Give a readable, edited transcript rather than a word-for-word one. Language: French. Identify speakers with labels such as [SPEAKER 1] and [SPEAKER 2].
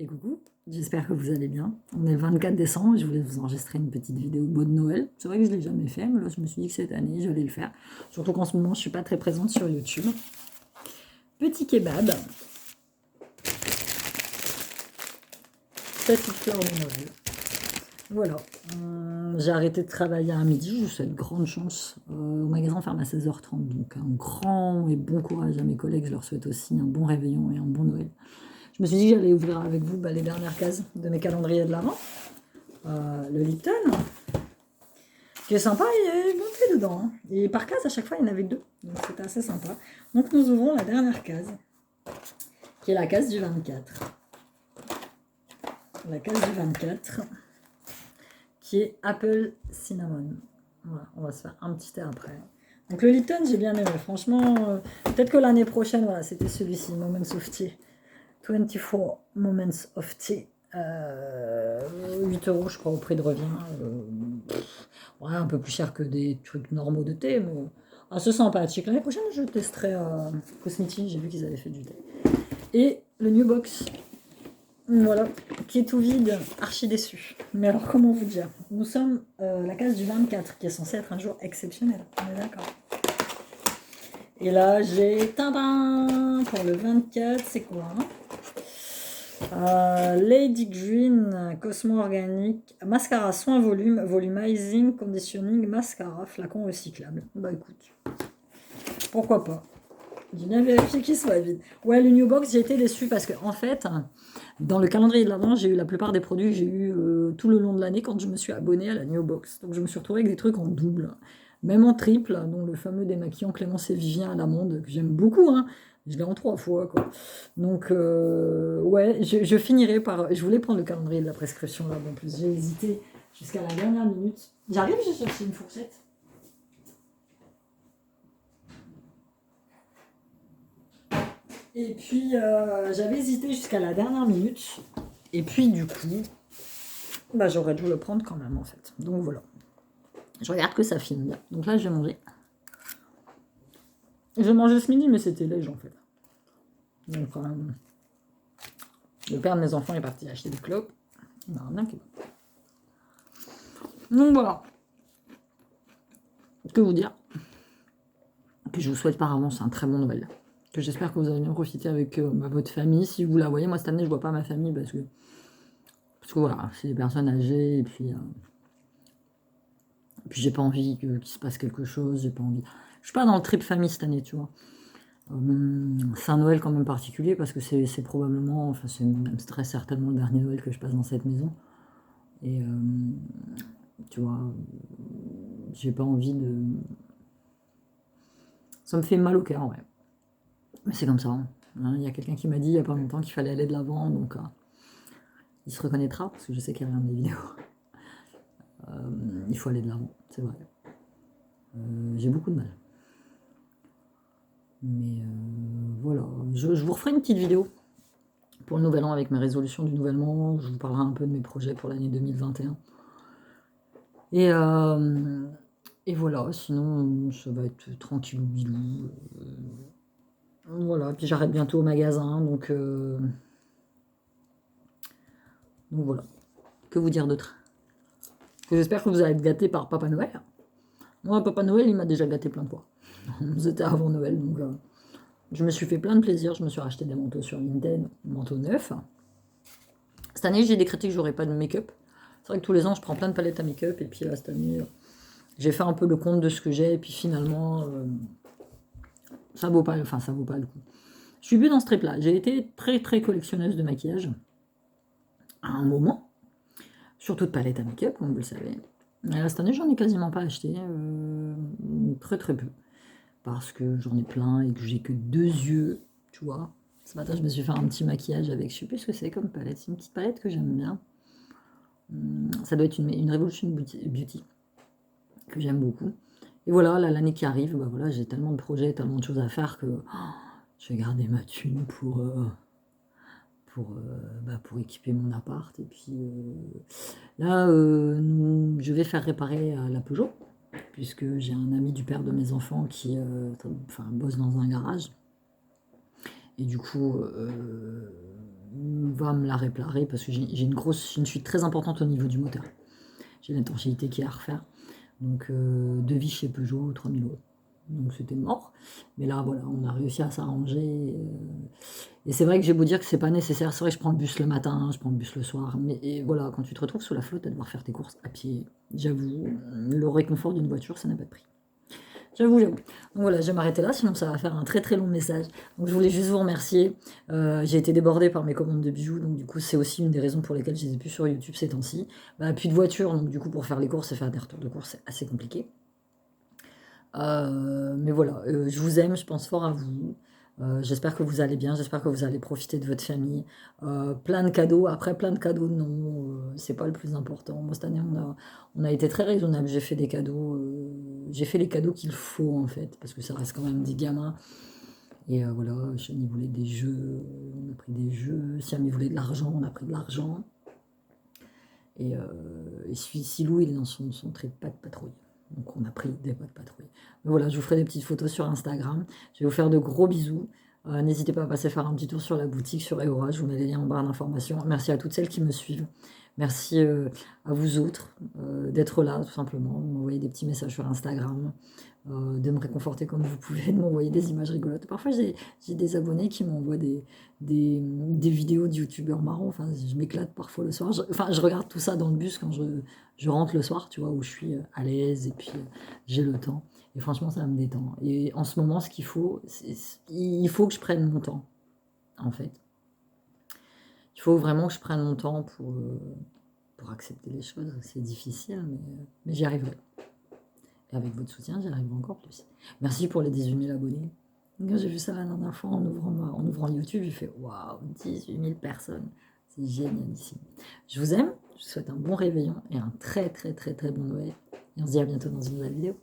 [SPEAKER 1] et coucou, j'espère que vous allez bien. On est le 24 décembre et je voulais vous enregistrer une petite vidéo beau de Noël. C'est vrai que je ne l'ai jamais fait, mais là je me suis dit que cette année j'allais le faire. Surtout qu'en ce moment je ne suis pas très présente sur YouTube. Petit kebab. Petite fleur de Noël. Voilà. J'ai arrêté de travailler à midi, j'ai cette grande chance. Au magasin ferme à 16h30, donc un grand et bon courage à mes collègues. Je leur souhaite aussi un bon réveillon et un bon Noël. Je me suis dit que j'allais ouvrir avec vous les dernières cases de mes calendriers de l'Avent. Le Lipton, qui est sympa, il y a une montée dedans. Hein. Et par case, à chaque fois, il y en avait 2. Donc c'était assez sympa. Donc nous ouvrons la dernière case, qui est la case du 24. La case du 24, qui est Apple Cinnamon. Voilà, on va se faire un petit thé après. Donc le Lipton, j'ai bien aimé. Franchement, peut-être que l'année prochaine, voilà, c'était celui-ci, Moments of Tea. 24 Moments of Tea. 8 € je crois au prix de revient. Ouais, un peu plus cher que des trucs normaux de thé, mais assez sympathique. L'année prochaine, je testerai Cosmiti, j'ai vu qu'ils avaient fait du thé. Et le New Box, voilà, qui est tout vide, archi déçu. Mais alors, comment vous dire? Nous sommes la case du 24, qui est censé être un jour exceptionnel. On est d'accord. Et là, j'ai tadam pour le 24, c'est quoi hein Lady Green Cosmo Organique Mascara Soin Volume Volumizing Conditioning Mascara flacon recyclable. Bah écoute, pourquoi pas. J'ai bien vérifié qu'il soit vide. Ouais, le New Box, j'ai été déçue parce que en fait, dans le calendrier de l'Avent, j'ai eu la plupart des produits que j'ai eu tout le long de l'année quand je me suis abonnée à la New Box. Donc je me suis retrouvée avec des trucs en double, même en triple, dont le fameux démaquillant Clémence et Vivien à l'amande, que j'aime beaucoup, hein. Je l'ai en 3 fois, quoi. Donc, ouais, je finirai par... Je voulais prendre le calendrier de la prescription, là, en plus. J'ai hésité jusqu'à la dernière minute. J'arrive, j'ai cherché une fourchette. Et puis, j'avais hésité jusqu'à la dernière minute. Et puis, du coup, bah, j'aurais dû le prendre quand même, en fait. Donc, voilà. Je regarde que ça filme bien. Donc là, je vais manger. J'ai mangé ce midi, mais c'était léger, en fait. Donc, le père de mes enfants est parti acheter des clopes. Il m'a ramené un kebab. Donc, voilà. Que vous dire? Que je vous souhaite par avance un très bon Noël. Que j'espère que vous allez bien profiter avec votre famille. Si vous la voyez, moi cette année je vois pas ma famille parce que voilà, c'est des personnes âgées et puis j'ai pas envie qu'il se passe quelque chose, j'ai pas envie. Je suis pas dans le trip famille cette année, tu vois. C'est un Noël quand même particulier parce que c'est probablement, enfin c'est même très certainement le dernier Noël que je passe dans cette maison. Et tu vois, j'ai pas envie de. Ça me fait mal au cœur, ouais. Mais c'est comme ça. Hein. Il y a quelqu'un qui m'a dit il y a pas longtemps qu'il fallait aller de l'avant, donc il se reconnaîtra parce que je sais qu'il regarde mes vidéos. Il faut aller de l'avant, c'est vrai. J'ai beaucoup de mal. Mais voilà, je vous referai une petite vidéo pour le nouvel an avec mes résolutions du nouvel an. Je vous parlerai un peu de mes projets pour l'année 2021. Et voilà, sinon ça va être tranquille bilou. Voilà, puis j'arrête bientôt au magasin, donc voilà. Que vous dire d'autre? J'espère que vous allez être gâtés par Papa Noël. Moi, Papa Noël, il m'a déjà gâté plein de fois. C'était avant Noël, donc je me suis fait plein de plaisir. Je me suis racheté des manteaux sur Vinted, manteaux neufs. Cette année, j'ai décrété que j'aurais pas de make-up. C'est vrai que tous les ans, je prends plein de palettes à make-up, et puis là, cette année, j'ai fait un peu le compte de ce que j'ai, et puis finalement, ça vaut pas le coup. Je suis plus dans ce trip-là. J'ai été très très collectionneuse de maquillage à un moment, surtout de palettes à make-up, comme vous le savez. Mais là, cette année, j'en ai quasiment pas acheté, très très peu, parce que j'en ai plein et que j'ai que 2 yeux, tu vois. Ce matin, je me suis fait un petit maquillage avec, je sais plus ce que c'est comme palette, c'est une petite palette que j'aime bien. Ça doit être une Revolution Beauty que j'aime beaucoup. Et voilà, l'année qui arrive, bah voilà, j'ai tellement de projets, tellement de choses à faire que je vais garder ma thune pour équiper mon appart. Et puis là, je vais faire réparer la Peugeot, puisque j'ai un ami du père de mes enfants qui bosse dans un garage. Et du coup, va me la réparer parce que j'ai une fuite très importante au niveau du moteur. J'ai l'étanchéité qui est à refaire. Donc, devis chez Peugeot, 3000 euros. Donc, c'était mort. Mais là, voilà, on a réussi à s'arranger. Et c'est vrai que j'ai beau dire que c'est pas nécessaire. C'est vrai que je prends le bus le matin, je prends le bus le soir. Mais et voilà, quand tu te retrouves sous la flotte à devoir faire tes courses à pied, j'avoue, le réconfort d'une voiture, ça n'a pas de prix. J'avoue, j'avoue. Donc voilà, je vais m'arrêter là, sinon ça va faire un très très long message. Donc je voulais juste vous remercier. J'ai été débordée par mes commandes de bijoux, donc du coup c'est aussi une des raisons pour lesquelles je les ai plus sur YouTube ces temps-ci. Bah, plus de voiture, donc du coup pour faire les courses et faire des retours de courses, c'est assez compliqué. Mais voilà, je vous aime, je pense fort à vous. J'espère que vous allez bien, j'espère que vous allez profiter de votre famille. Plein de cadeaux, après plein de cadeaux, non, c'est pas le plus important. Moi, cette année, on a été très raisonnable. J'ai fait des cadeaux, j'ai fait les cadeaux qu'il faut, en fait, parce que ça reste quand même des gamins. Et voilà, Chani voulait des jeux, on a pris des jeux. Siam voulait de l'argent, on a pris de l'argent. Et Silou, il est dans son trait de pas de patrouille. Donc on a pris des pas de patrouille. Mais voilà, je vous ferai des petites photos sur Instagram. Je vais vous faire de gros bisous. N'hésitez pas à passer faire un petit tour sur la boutique, sur Eora. Je vous mets les liens en barre d'informations. Merci à toutes celles qui me suivent. Merci à vous autres d'être là, tout simplement, de m'envoyer des petits messages sur Instagram, de me réconforter comme vous pouvez, de m'envoyer des images rigolotes. Parfois, j'ai des abonnés qui m'envoient des vidéos de youtubeurs marrants. Enfin, je m'éclate parfois le soir. Je regarde tout ça dans le bus quand je rentre le soir, tu vois, où je suis à l'aise et puis j'ai le temps. Et franchement, ça me détend. Et en ce moment, ce qu'il faut, il faut que je prenne mon temps, en fait. Il faut vraiment que je prenne mon temps pour accepter les choses. C'est difficile, mais j'y arriverai. Et avec votre soutien, j'y arriverai encore plus. Merci pour les 18 000 abonnés. Quand j'ai vu ça la dernière fois en ouvrant YouTube, j'ai fait waouh, 18 000 personnes. C'est génialissime. Je vous aime, je vous souhaite un bon réveillon et un très très très très bon Noël. Et on se dit à bientôt dans une nouvelle vidéo.